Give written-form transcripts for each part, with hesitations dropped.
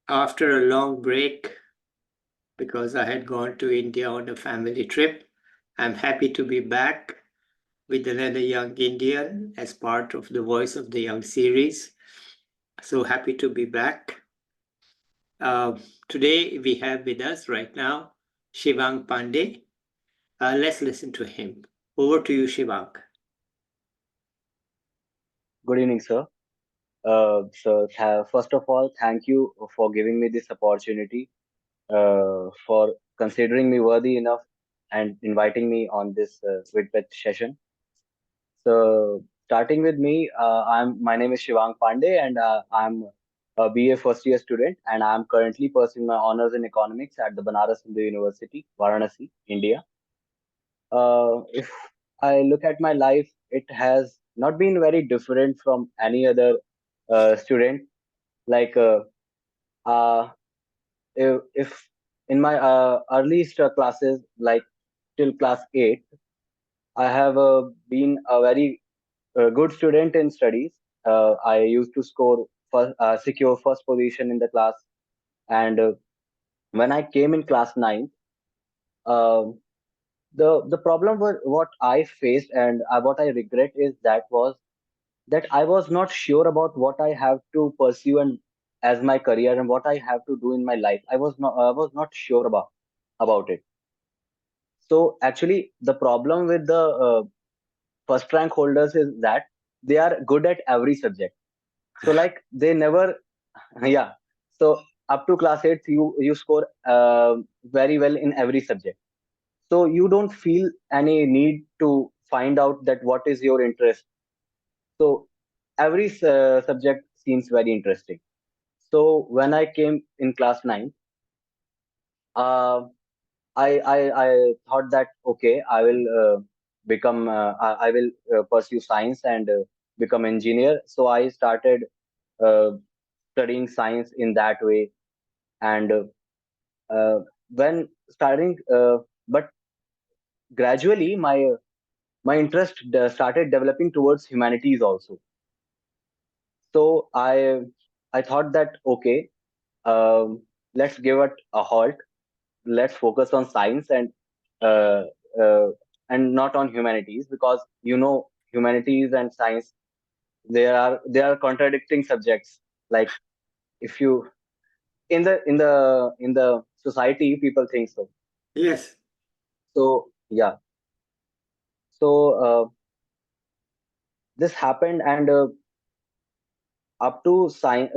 After a long break, because I had gone to India on a family trip, I'm happy to be back with another young Indian as part of the Voice of the Young series. So happy to be back. Uh, Today we have with us right now Shivang Pandey. Let's listen to him. Over to you, Shivang. Good evening, sir. First of all, thank you for giving me this opportunity, for considering me worthy enough and inviting me on this Vidped session. So, starting with me, my name is Shivang Pandey, and I'm a BA first year student, and I'm currently pursuing my honors in economics at the Banaras Hindu University, Varanasi, India. If I look at my life, it has not been very different from any other student. Like uh, if in my earliest classes, like till class 8, I have been a very good student in studies. I used to secure first position in the class, and when I came in class 9, uh, the problem was what I faced, and what I regret is that I was not sure about what I have to pursue and as my career and what I have to do in my life. I was not sure about it. So actually, the problem with the first rank holders is that they are good at every subject. So like they never, yeah. So up to class 8, you score very well in every subject. So you don't feel any need to find out that what is your interest. So every subject seems very interesting. So when I came in class 9, uh, I thought that okay, I will pursue science and become engineer. So I started uh, studying science in that way, and when starting, but gradually my interest started developing towards humanities also. So I thought that okay, um, let's give it a halt. Let's focus on science uh, uh, and not on humanities, because humanities and science, they are contradicting subjects. Like if you in the society, people think so. Yes. So yeah, so this happened, and up to science,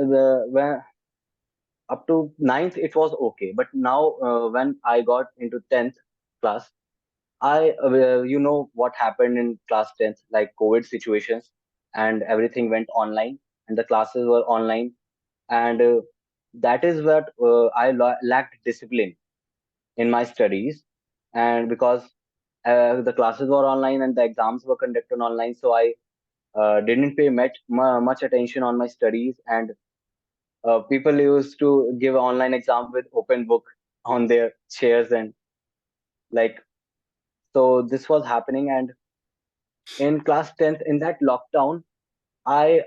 up to ninth it was okay, but now when I got into 10th class, you know what happened in class 10th, like COVID situations, and everything went online, and the classes were online, and that is what lacked discipline in my studies, and because the classes were online and the exams were conducted online, so I didn't pay much attention on my studies, and people used to give online exam with open book on their chairs, and like, so this was happening. And in class 10th, in that lockdown, I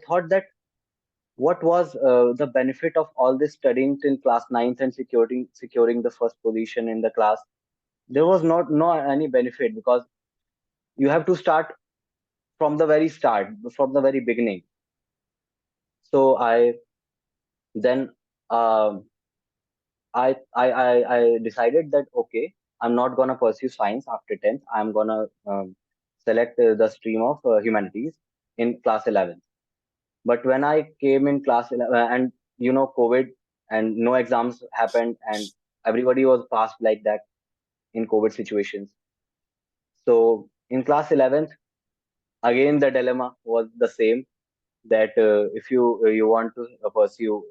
thought that what was the benefit of all this studying till class 9th and securing the first position in the class. There was not no any benefit, because you have to start from the very start, from the very beginning. So I then um, I decided that okay, I'm not gonna pursue science after 10th. I'm gonna select the stream of humanities in class 11th. But when I came in class 11, and COVID, and no exams happened, and everybody was passed like that in COVID situations. So in class 11th, again the dilemma was the same, that if you want to pursue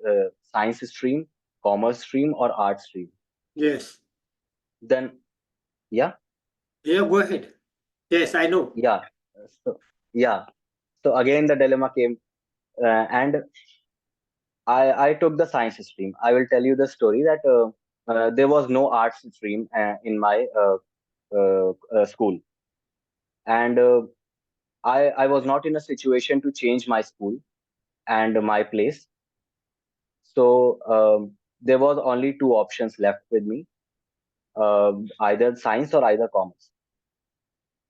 science stream, commerce stream, or art stream. Yes. Then yeah, Yeah, go ahead. Yes, I know. yeah, so yeah. So again the dilemma came, and I took the science stream. I will tell you the story that there was no arts stream in my school, and I was not in a situation to change my school and my place. So there was only two options left with me, either science or either commerce.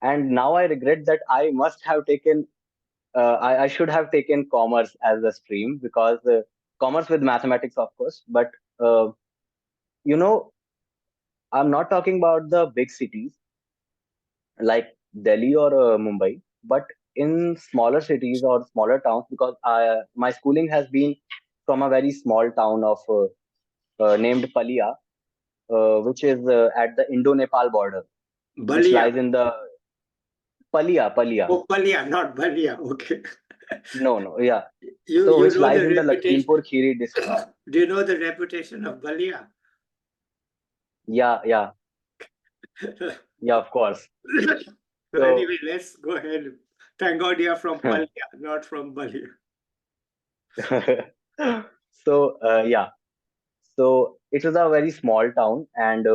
And now I regret that I must have taken, I should have taken commerce as a stream, because commerce with mathematics, of course. But uh, you know, I'm not talking about the big cities like Delhi or Mumbai, but in smaller cities or smaller towns, because my schooling has been from a very small town of named Palia, which is at the Indo-Nepal border, which Balia. lies in the Palia. Oh, Balia, not Balia. Okay. No, no, yeah. You So you which know lies the in the reputation. Lakhimpur Kheri district. Do you know the reputation of Balia? Yeah, yeah, yeah, of course. So So anyway, let's go ahead. Thank God you're from Palia, not from Balia. so yeah. So it is a very small town, and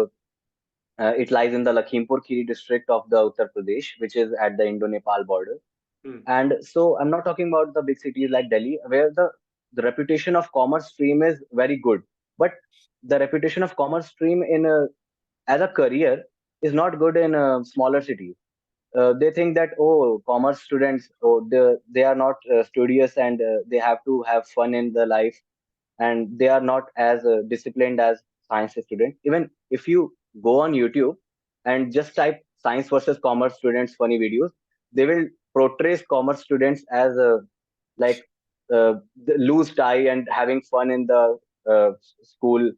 it lies in the Lakhimpur Kheri district of the Uttar Pradesh, which is at the Indo-Nepal border. Hmm. And so I'm not talking about the big cities like Delhi, where the reputation of commerce stream is very good. But the reputation of commerce stream in as a career is not good in smaller cities. They think that, oh, commerce students, oh, they are not studious, and they have to have fun in the life, and they are not as disciplined as science students. Even if you go on YouTube and just type science versus commerce students funny videos, they will portray commerce students as like the loose tie and having fun in the school,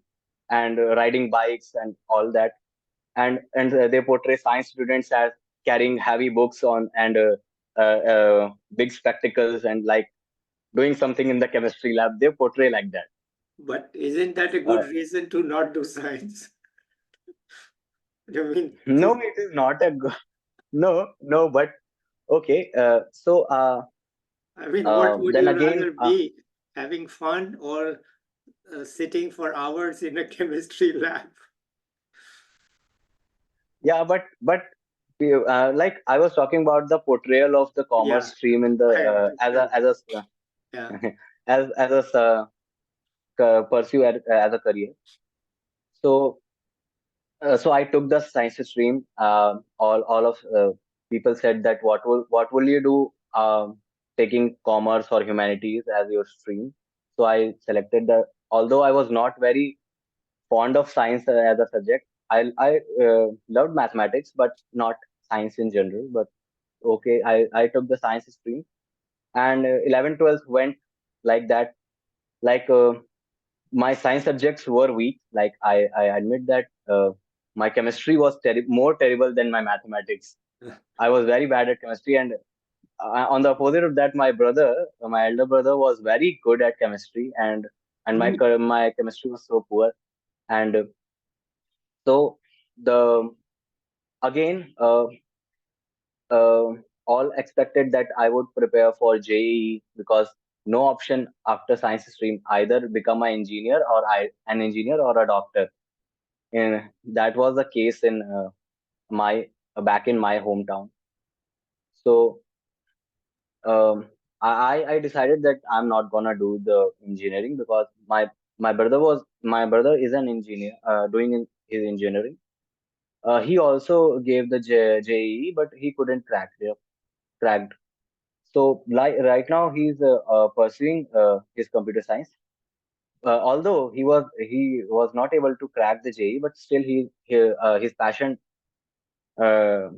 and riding bikes and all that. And they portray science students as carrying heavy books on, and big spectacles, and like doing something in the chemistry lab. They portray like that. But isn't that a uh, good reason to not do science? I mean, no, it is not a good. No, no, but okay. what would Then you again, rather be, having fun or sitting for hours in a chemistry lab? yeah, but like I was talking about the portrayal of the commerce Yeah, stream in the I understand. Yeah. as a pursue as a career. So so I took the science stream. All of people said that what will you do taking commerce or humanities as your stream. So I selected the. Although I was not very fond of science as a subject, I loved mathematics, but not science in general. But okay, I took the science stream, and 11, 12 went like that. Like my science subjects were weak. Like I admit that my chemistry was more terrible than my mathematics. I was very bad at chemistry, and on the opposite of that, my elder brother, was very good at chemistry, and Hmm. my chemistry was so poor. And so the again, uh, all expected that I would prepare for JEE, because no option after science stream, either become an engineer an engineer or a doctor. And that was the case in my back in my hometown. So I decided that I'm not gonna do the engineering, because my brother is an engineer doing his engineering. He also gave the JEE, but he couldn't cracked. So like right now he's pursuing his computer science. Although he was not able to crack the JEE, but still his passion uh,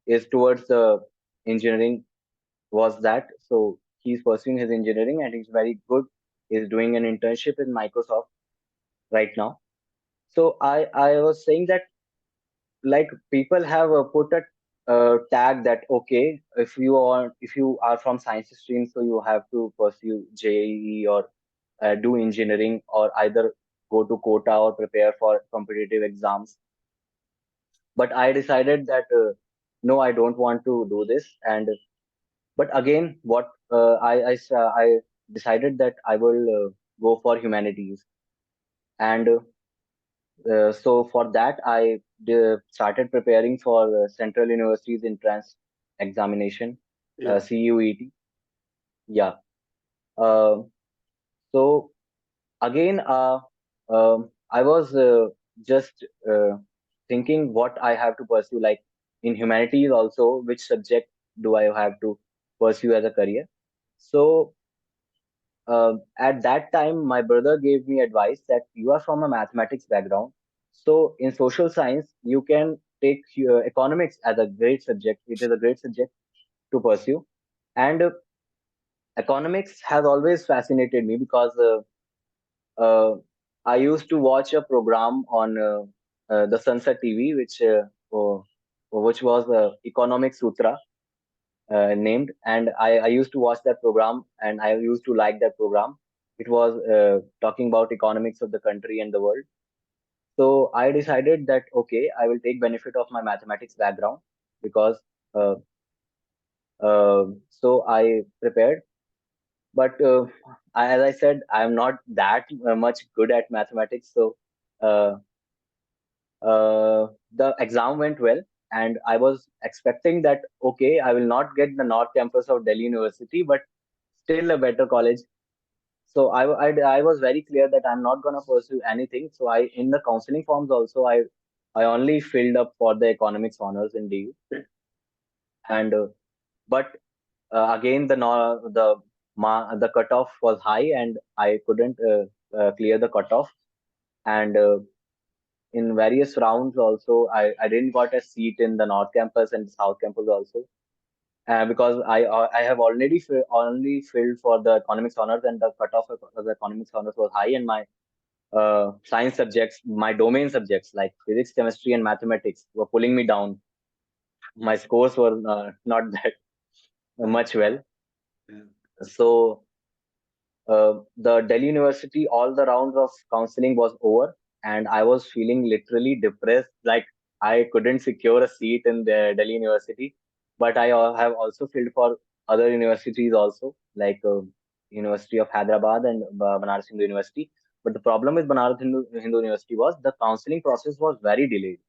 is towards the engineering, was that. So he's pursuing his engineering, and he's very good. He's doing an internship in Microsoft right now. So I was saying that, like, people have put a tag that, okay, if you are from science stream, so you have to pursue JEE, or do engineering, or either go to quota or prepare for competitive exams. But I decided that no, I don't want to do this. And but again, what I decided that I will go for humanities. And so for that, I started preparing for Central University's entrance examination, Yeah. CUET. Yeah. Uh, so again, I was just thinking what I have to pursue, like in humanities also, which subject do I have to pursue as a career. So at that time, my brother gave me advice that you are from a mathematics background. So in social science, you can take economics as a great subject. It is a great subject to pursue. And economics has always fascinated me because uh, I used to watch a program on the Sunset TV, which was Economic Sutra named, and I used to watch that program, and I used to like that program. It was talking about economics of the country and the world. So I decided that okay, I will take benefit of my mathematics background because uh, so I prepared. But as I said, I am not that much good at mathematics. So uh, the exam went well, and I was expecting that okay, I will not get the North Campus of Delhi University, but still a better college. So I was very clear that I'm not gonna pursue anything. So I in the counseling forms also I only filled up for the economics honors in DU, and but again the cutoff was high and I couldn't clear the cutoff, and in various rounds also I didn't got a seat in the North Campus and South Campus also, because I have already only filled for the economics honors, and the cutoff of the economics honors was high, and my science subjects, my domain subjects like physics, chemistry, and mathematics were pulling me down. My scores were not that much well. Yeah. So the Delhi University, all the rounds of counseling was over, and I was feeling literally depressed. Like I couldn't secure a seat in the Delhi University, but I have also filled for other universities also, like University of Hyderabad and Banaras Hindu University. But the problem with Hindu University was the counseling process was very delayed.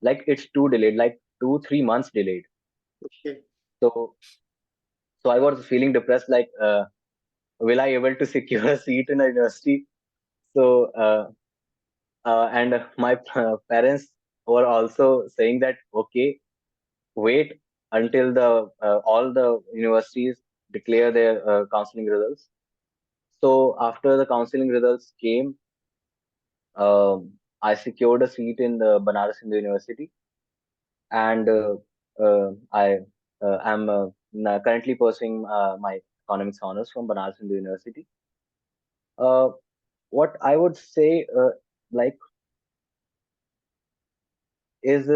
Like it's too delayed, like 2 3 months delayed. Okay. So I was feeling depressed. Like, will I able to secure a seat in a university? So and my parents were also saying that okay, wait until the all the universities declare their counseling results. So after the counseling results came, I secured a seat in the Banaras Hindu University, and I am currently pursuing my economics honors from Banaras Hindu University. Uh, what I would say, like, is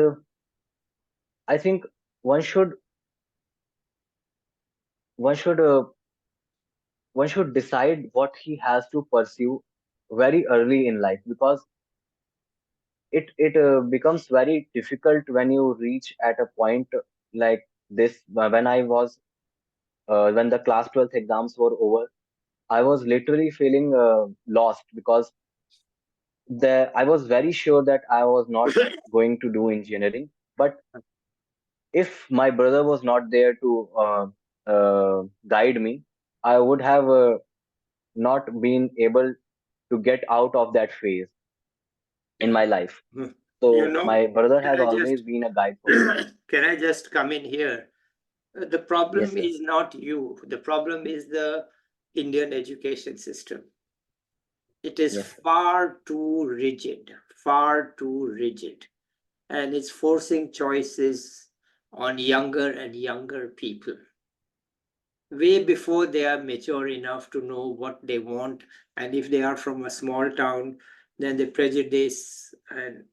I think one should one should one should decide what he has to pursue very early in life, because it becomes very difficult when you reach at a point like this. When I was when the class 12th exams were over, I was literally feeling lost, because I was very sure that I was not going to do engineering. But if my brother was not there to guide me, I would have not been able to get out of that phase in Yeah. my life. Hmm. You So know, my brother can has I just always been a guide for me. can I just come in here? The Yes, problem sir. is not you. The problem is the Indian education system. It is Yes, sir. far too rigid, and it's forcing choices on younger and younger people way before they are mature enough to know what they want. And if they are from a small town, then the prejudice and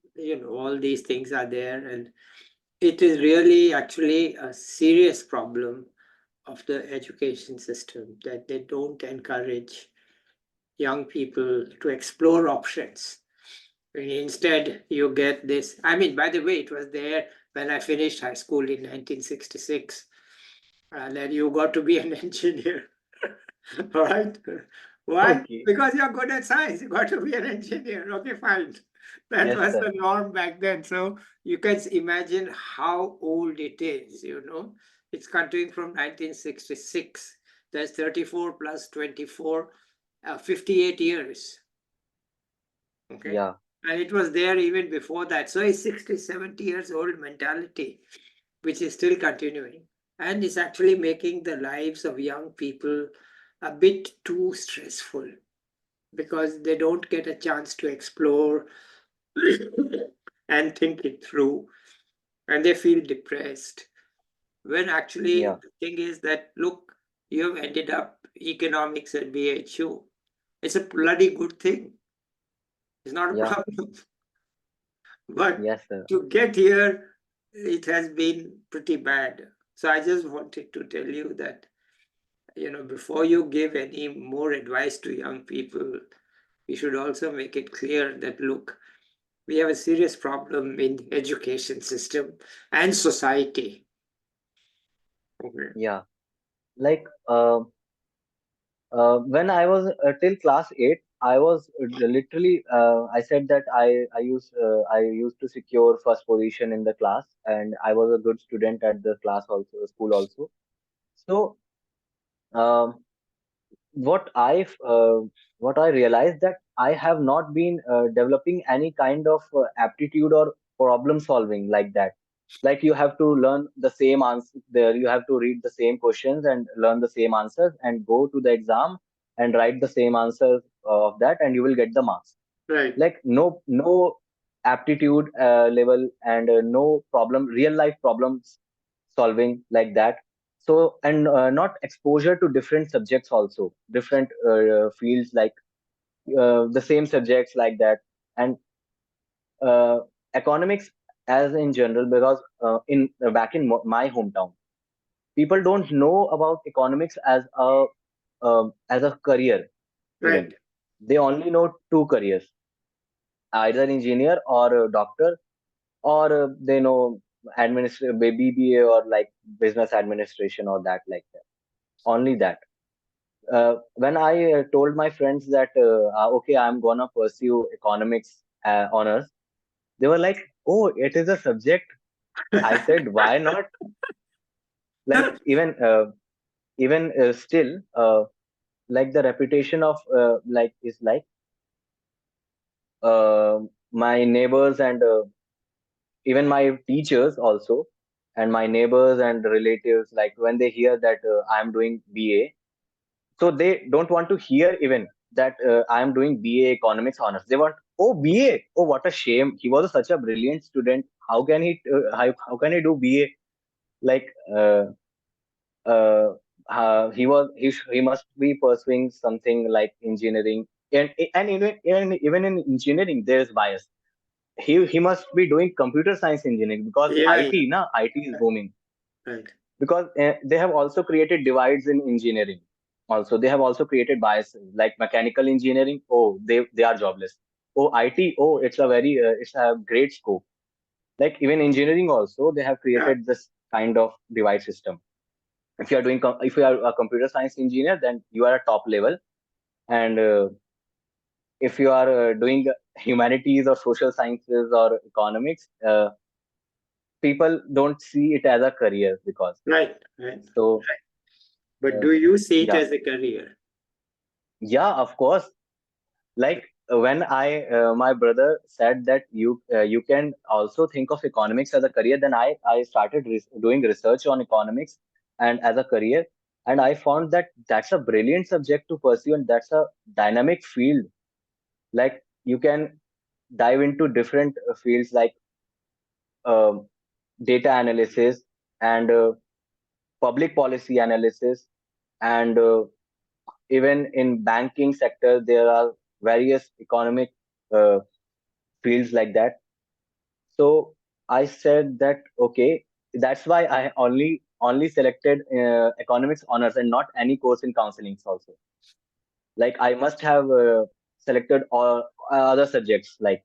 all these things are there, and it is really actually a serious problem of the education system that they don't encourage young people to explore options. Instead, you get this. I mean, by the way, it was there when I finished high school in 1966. Then you got to be an engineer, right? Why? Okay. Because you're good at science. You got to be an engineer. Okay, fine. That Yes, was sir. the norm back then. So you can imagine how old it is. It's continuing from 1966. That's 34 plus 24. 58 years. Okay. Yeah, And it was there even before that. So it's 60, 70 years old mentality, which is still continuing. And it's actually making the lives of young people a bit too stressful because they don't get a chance to explore and think it through. And they feel depressed. When actually yeah, the thing is that, look, you have ended up economics at BHU. It's a bloody good thing. It's not a yeah, problem. But yes, sir. to get here, it has been pretty bad. So I just wanted to tell you that, before you give any more advice to young people, you should also make it clear that, look, we have a serious problem in the education system and society. Okay. Yeah. Like, when I was till class 8, I was literally, I said that I used to secure first position in the class, and I was a good student at the class also, school also. So, um, what what I realized that I have not been developing any kind of aptitude or problem solving like that. Like you have to learn the same answer there, you have to read the same questions and learn the same answers and go to the exam and write the same answers of that, and you will get the marks. Right, Like no aptitude level, and no problem, real life problems solving like that. So, and not exposure to different subjects also, different fields, like the same subjects like that. And uh, economics as in general, because in back in my hometown, people don't know about economics as a career. Even right. they only know two careers, either engineer or a doctor, or they know BBA, or like business administration, or that, like that. Only that. When I told my friends that okay, I'm gonna pursue economics honors, they were like, "Oh, it is a subject." I said, "Why not?" Like even still, like the reputation of like is like uh, my neighbors, and even my teachers also, and my neighbors and relatives, like when they hear that I'm doing BA, so they don't want to hear even that I'm doing BA economics honors. They want, oh, BA, oh, what a shame, he was such a brilliant student, how can he do BA? Like uh, he must be pursuing something like engineering, and even in engineering there is bias. He must be doing computer science engineering, because Yeah, yeah, IT is booming. right. Because they have also created divides in engineering. Also, they have also created biases, like mechanical engineering, oh, they are jobless. Oh, IT, oh, it's a great scope. Like even engineering also, they have Yeah, created this kind of divide system. If you are a computer science engineer, then you are a top level. And if you are doing humanities or social sciences or economics, people don't see it as a career, because right, right. so But uh, do you see it yeah, as a career? yeah, of course. Like when I my brother said that you can also think of economics as a career, then I started doing research on economics and as a career, and I found that that's a brilliant subject to pursue, and that's a dynamic field. Like you can dive into different fields, like um data analysis, and public policy analysis, and even in banking sector there are various economic uh, fields like that. So I said that okay, that's why I only selected economics honors and not any course in counseling also. Like I must have selected all other subjects, like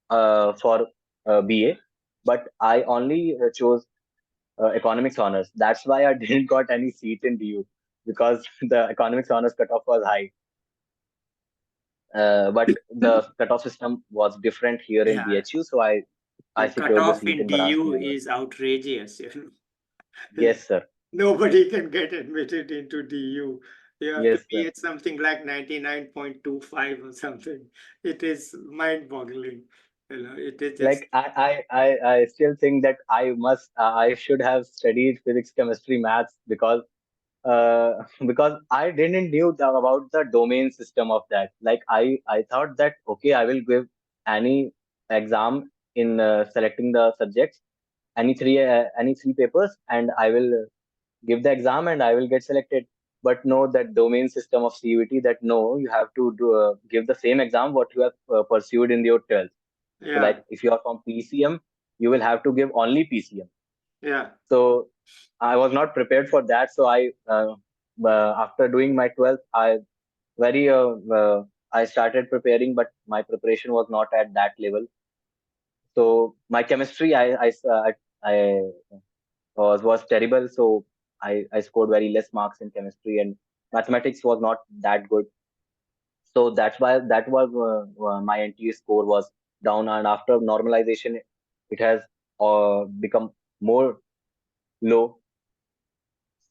for BA, but I only chose economics honors. That's why I didn't got any seat in DU, because the economics honors cutoff was high. But the cutoff system was different here in Yeah, BHU, so I the secured the cutoff seat in in Varanasi DU is University. outrageous. Yes, sir. Nobody can get admitted into DU. You have to Yes, be sir. at something like 99.25 or something. It is mind-boggling. It is just, Like I still think that I should have studied physics, chemistry, maths because I didn't knew about the domain system of that. Like I thought that okay, I will give any exam in selecting the subjects, any three papers, and I will give the exam and I will get selected. But no, that domain system of CUT, that no, you have to give the same exam what you have pursued in your 12th. So yeah, like if you are from PCM, you will have to give only PCM. yeah. So I was not prepared for that. So after doing my 12th, very I started preparing, but my preparation was not at that level. So my chemistry, I was terrible. So I scored very less marks in chemistry, and mathematics was not that good. So that's why that was my NTA score was down, and after normalization, it has become more low.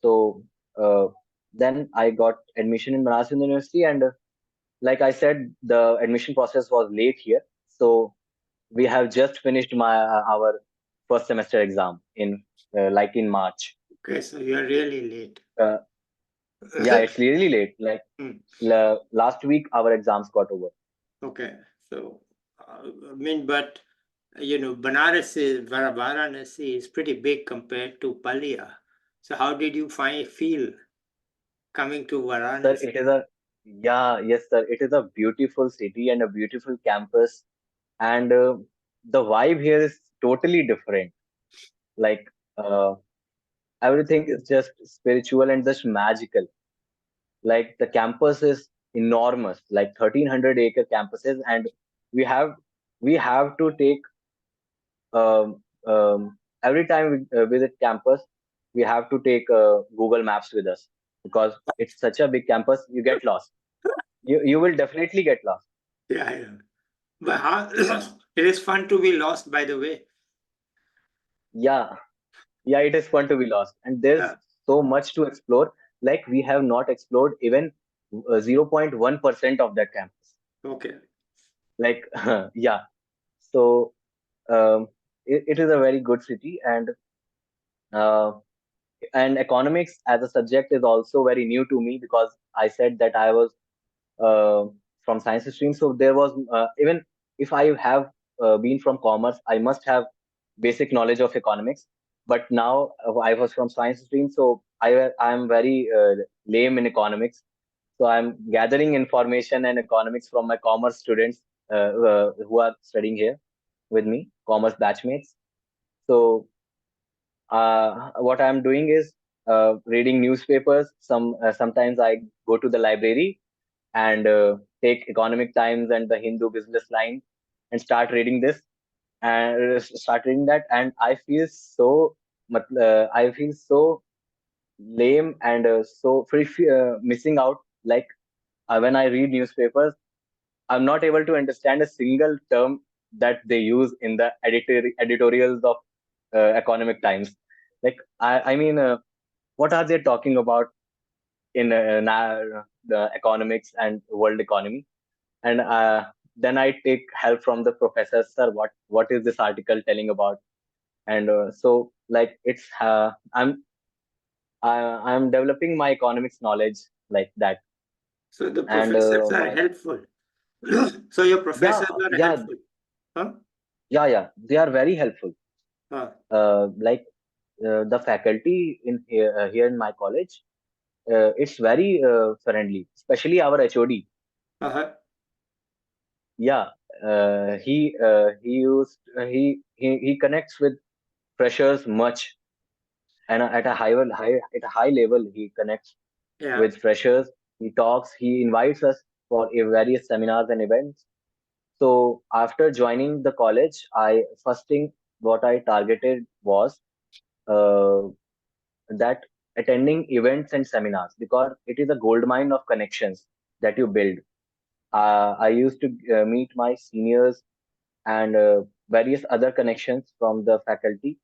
So uh, then I got admission in Banaras Hindu University, and like I said, the admission process was late here. So we have just finished my our first semester exam in like in March. Okay, so you're really late. Uh, yeah, it's really late. Like Hmm. last week, our exams got over. Okay, so I mean, but Varanasi is pretty big compared to Palia. So how did you feel coming to Sir, Varanasi? it is a yeah, yes, sir. It is a beautiful city and a beautiful campus, and the vibe here is totally different. Like everything is just spiritual and just magical. Like the campus is enormous, like 1,300-acre campuses, and we have we have to take every time we visit campus, we have to take Google Maps with us because it's such a big campus. You get lost. You will definitely get lost. Yeah, yeah. But how, it is fun to be lost, by the way. Yeah, yeah, it is fun to be lost, and there's Yeah. so much to explore. Like we have not explored even 0.1% of that campus. Okay. Like yeah, so it is a very good city, uh, and economics as a subject is also very new to me because I said that I was uh, from science stream. So there was even if I have been from commerce, I must have basic knowledge of economics. But now I was from science stream, so I am very lame in economics. So I'm gathering information and economics from my commerce students who are studying here with me, commerce batchmates. So what I'm doing is reading newspapers. Sometimes I go to the library and take Economic Times and the Hindu Business Line and start reading this and start reading that, and I feel so lame and so missing out. Like when I read newspapers, I'm not able to understand a single term that they use in the editorials of Economic Times. Like I mean, what are they talking about in the economics and world economy? And then I take help from the professors. Sir, what is this article telling about? And so like I'm developing my economics knowledge like that. So the And professors are my helpful. So your yeah professors are yeah helpful. Huh? yeah, they are very helpful. Huh. Like the faculty in here in my college, it's very friendly, especially our HOD. Uh-huh. Yeah, he used he connects with freshers much, and at a high level he connects Yeah. with freshers. He talks, he invites us for various seminars and events. So after joining the college, I first thing what I targeted was uh, that attending events and seminars because it is a gold mine of connections that you build. I used to meet my seniors and various other connections from the faculty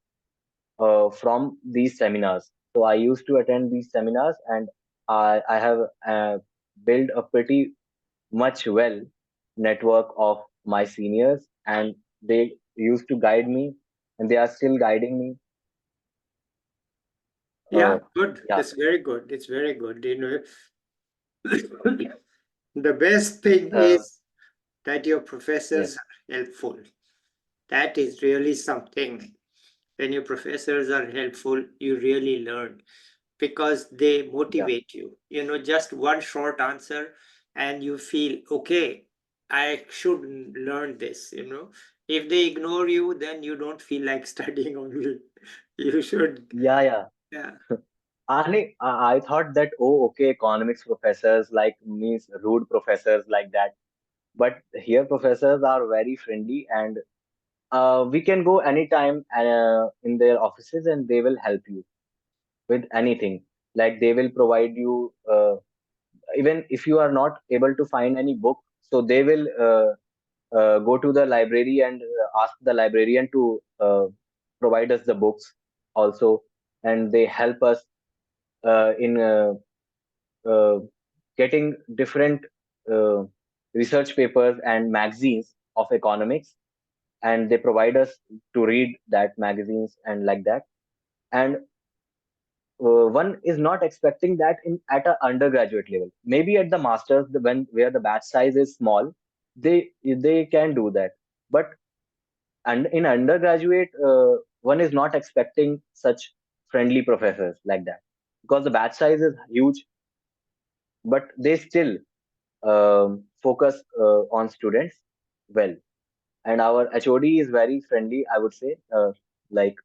from these seminars. So I used to attend these seminars, and I have built a pretty much well network of my seniors, and they used to guide me, and they are still guiding me. Yeah, Uh, good. yeah, It's very good. It's very good. You know, the best thing uh, is that your yes, professors are helpful. That is really something. When your professors are helpful, you really learn because they yeah, motivate you. You know, just one short answer, and you feel, okay, I should learn this. You know, if they ignore you, then you don't feel like studying only. You should, yeah, yeah. yeah, I thought that, oh, okay, economics professors like means rude professors like that. But here professors are very friendly, and we can go anytime in their offices, and they will help you with anything. Like they will provide you, even if you are not able to find any book, so they will go to the library and ask the librarian to provide us the books also, and they help us in uh, getting different uh, research papers and magazines of economics, and they provide us to read that magazines and like that. And one is not expecting that in at a undergraduate level. Maybe at the masters, when where the batch size is small, they can do that. But and in undergraduate, one is not expecting such friendly professors like that, because the batch size is huge, but they still focus on students well. And our HOD is very friendly, I would say. Like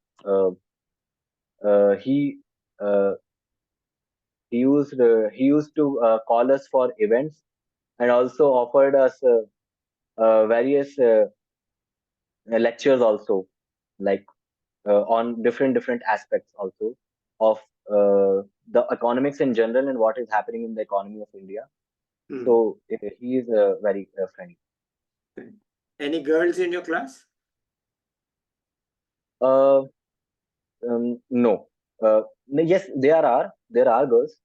uh, he uh, he used to call us for events, and also offered us various lectures also, like on different aspects also of the economics in general and what is happening in the economy of India. hmm. So he is very friendly. Any girls in your class? Uh, no. Yes, there are girls,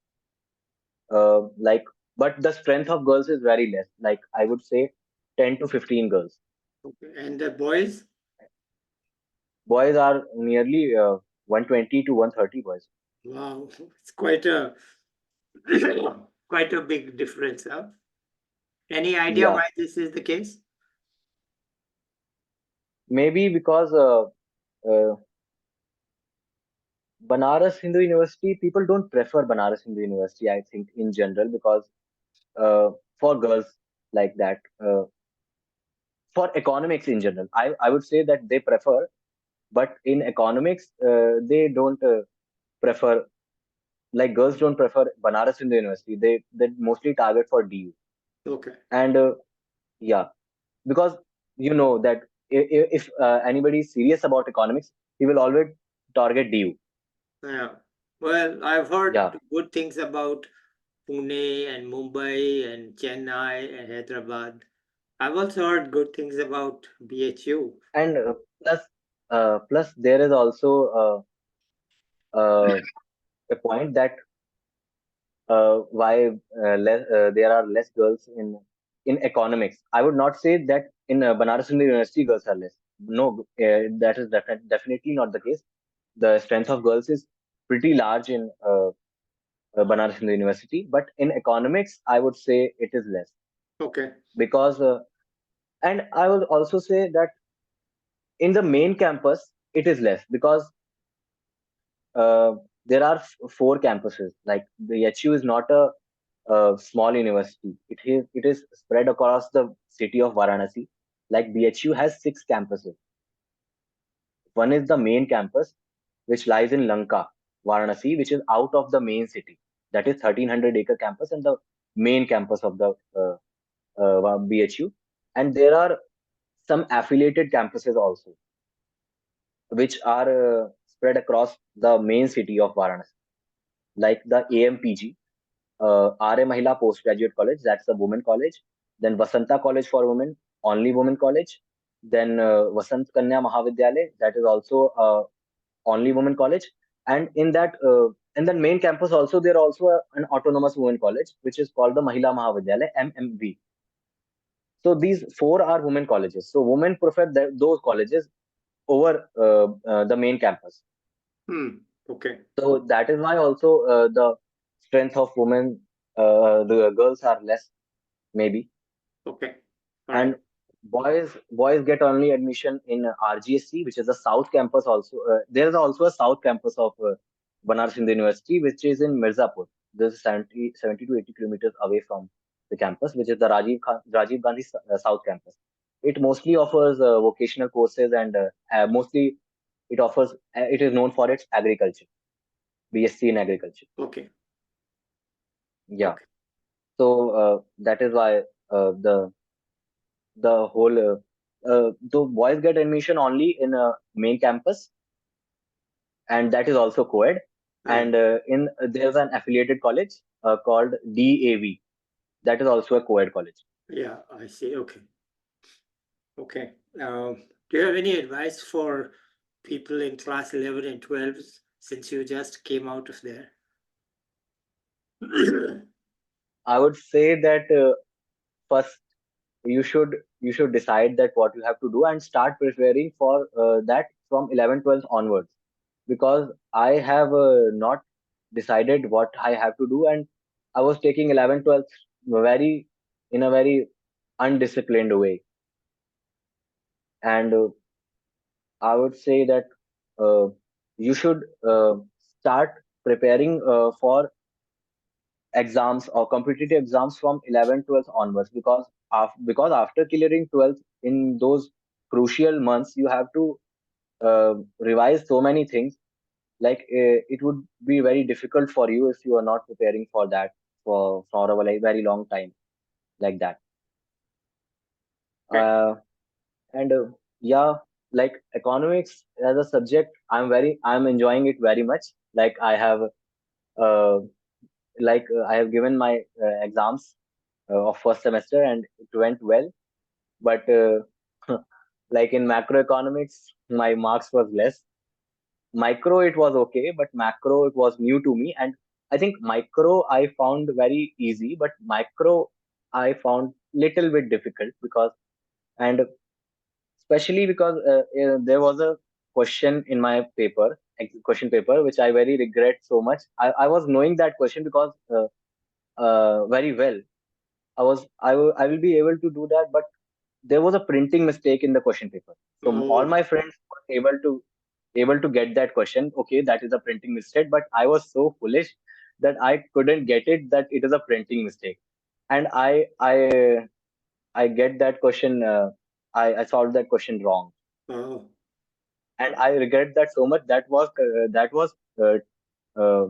like, but the strength of girls is very less. Like I would say, 10 to 15 girls. Okay. And the boys? Boys are nearly 120 to 130 boys. Wow, it's quite a quite a big difference, huh? Any idea Yeah, why this is the case? maybe because uh, Banaras Hindu University, people don't prefer Banaras Hindu University, I think, in general, because for girls like that, for economics in general, I would say that they prefer, but in economics, they don't prefer, like girls don't prefer Banaras Hindu University. They mostly target for DU. Okay. And yeah, because you know that if anybody is serious about economics, he will always target DU. Yeah. Well, I've Yeah, heard good things about Pune and Mumbai and Chennai and Hyderabad. I've also heard good things about BHU. and plus there is also a point that why there are less girls in economics. I would not say that in Banaras Hindu University girls are less. No, that is definitely not the case. The strength of girls is pretty large in Banaras Hindu University, but in economics, I would say it is less, Okay. because, and I would also say that in the main campus, it is less, because uh, there are four campuses. Like the HU is not a small university. It is spread across the city of Varanasi. Like BHU has six campuses. One is the main campus, which lies in Lanka, Varanasi, which is out of the main city. That is 1300-acre campus and the main campus of the BHU. And there are some affiliated campuses also, which are spread across the main city of Varanasi, like the AMPG, RA Mahila Postgraduate College, that's a women college. Then Vasanta College for Women, only women college. Then Vasant Kanya Mahavidyalaya, that is also only women college. And in that in the main campus also there also an autonomous women college which is called the Mahila Mahavidyalaya MMV. So these four are women colleges. So women prefer those colleges over the main campus. Okay. So that is why also the strength of women, the girls are less maybe. Okay. All right. And boys get only admission in RGSC, which is the south campus. Also, there is also a south campus of Banaras Hindu University, which is in Mirzapur. This is 70 to 80 kilometers away from the campus, which is the Rajiv Gandhi South campus. It mostly offers vocational courses and mostly it offers. It is known for its agriculture, BSc in agriculture. Okay. Yeah. Okay. So that is why the whole the boys get admission only in a main campus, and that is also co-ed. Ah, And in there's an affiliated college called DAV, that is also a co-ed college. yeah, I see. Okay. Okay. Do you have any advice for people in class 11 and 12 since you just came out of there? I would say that first you should decide that what you have to do and start preparing for that from 11 12 onwards, because I have not decided what I have to do, and I was taking 11 12 very in a very undisciplined way. And I would say that uh, you should start preparing for exams or competitive exams from 11 12 onwards, because after clearing 12th, in those crucial months you have to revise so many things. Like it would be very difficult for you if you are not preparing for that for a like, very long time like that. Okay. uh, and yeah, like economics as a subject, I'm enjoying it very much. Like uh, I have given my exams of first semester and it went well, but like in macroeconomics my marks was less. Micro it was okay, but macro it was new to me, and I think micro I found very easy, but macro I found little bit difficult, because and especially because there was a question in my question paper which I very regret so much. I was knowing that question because very well. I will be able to do that, but there was a printing mistake in the question paper. So all Oh, my friends were able to get that question. Okay, that is a printing mistake, but I was so foolish that I couldn't get it that it is a printing mistake, and I get that question. I solved that question wrong, oh, and I regret that so much. Uh, uh,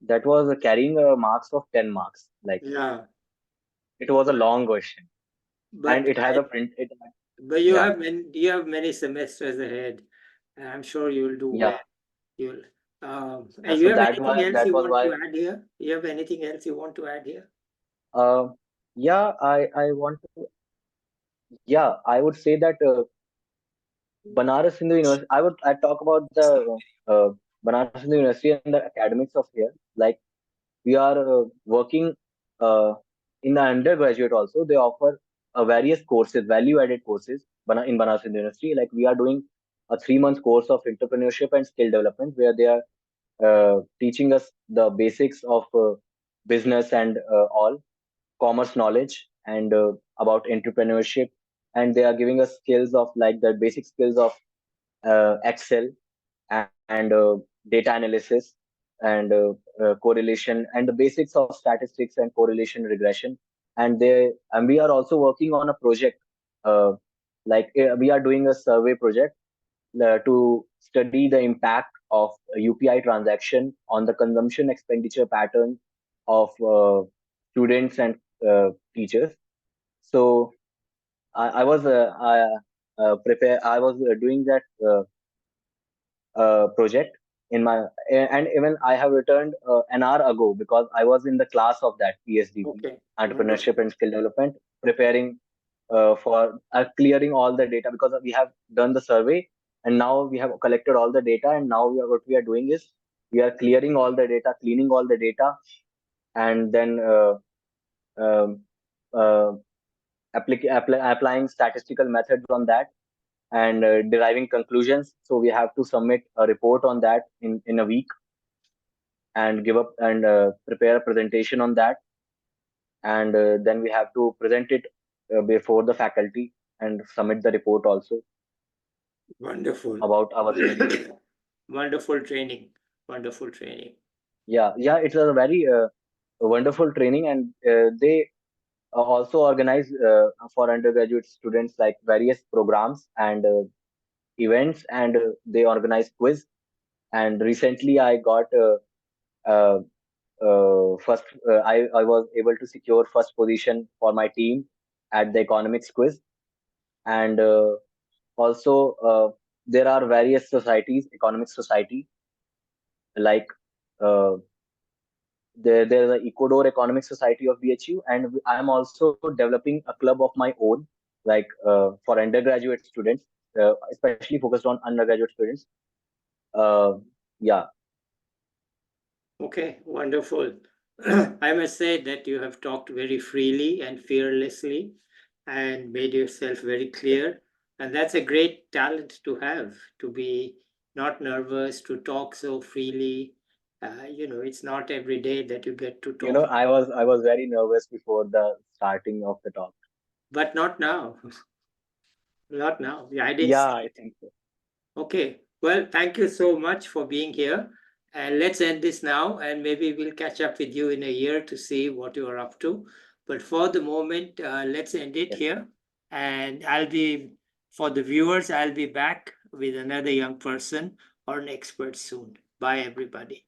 that was carrying marks of 10 marks. Like yeah. it was a But long question, and but it has a print. you Yeah, have many semesters ahead. And I'm sure you'll do well. yeah. You'll and you So have anything else that you was want to why. add here? You have anything else you want to add here? Uh, yeah, I want to. Yeah, I would say that Banaras Hindu University. I talk about the Banaras Hindu University and the academics of here. Like we are working uh, in the undergraduate also. They offer various courses, value added courses in Banaras Hindu University. Like we are doing a 3 month course of entrepreneurship and skill development where they are teaching us the basics of business and all commerce knowledge and about entrepreneurship, and they are giving us skills of like the basic skills of Excel and data analysis and correlation and the basics of statistics and correlation regression. And we are also working on a project, uh, we are doing a survey project to study the impact of UPI transaction on the consumption expenditure pattern of students and teachers. So I was I was doing that project in my and even I have returned an hour ago because I was in the class of that PSDP, Okay, entrepreneurship wonderful. and skill development, preparing for clearing all the data because we have done the survey and now we have collected all the data, and now what we are doing is We are clearing all the data, cleaning all the data, and then um, uh, applying statistical methods on that, and deriving conclusions. So we have to submit a report on that in a week, and give up and prepare a presentation on that, and then we have to present it before the faculty and submit the report also Wonderful. about our study. Wonderful training. Wonderful training. Yeah, it's a very wonderful training, and they also organize for undergraduate students like various programs and events, and they organize quiz. And recently I got uh, first I was able to secure first position for my team at the economics quiz. And also there are various societies, economic society, like uh, there's the Ecuador Economic Society of BHU, and I am also developing a club of my own, like for undergraduate students, especially focused on undergraduate students. Uh, yeah, Okay, wonderful. I must say that you have talked very freely and fearlessly and made yourself very clear. And that's a great talent to have, to be not nervous, to talk so freely. It's not every day that you get to you know, talk, I was very nervous before the starting of the talk. but not now. Not now. Yeah, I didn't Yeah, see I it. think so. Okay. Well, thank you so much for being here. And let's end this now, and maybe we'll catch up with you in a year to see what you are up to. But for the moment, let's end it Yes. here. And for the viewers, I'll be back with another young person or an expert soon. Bye, everybody.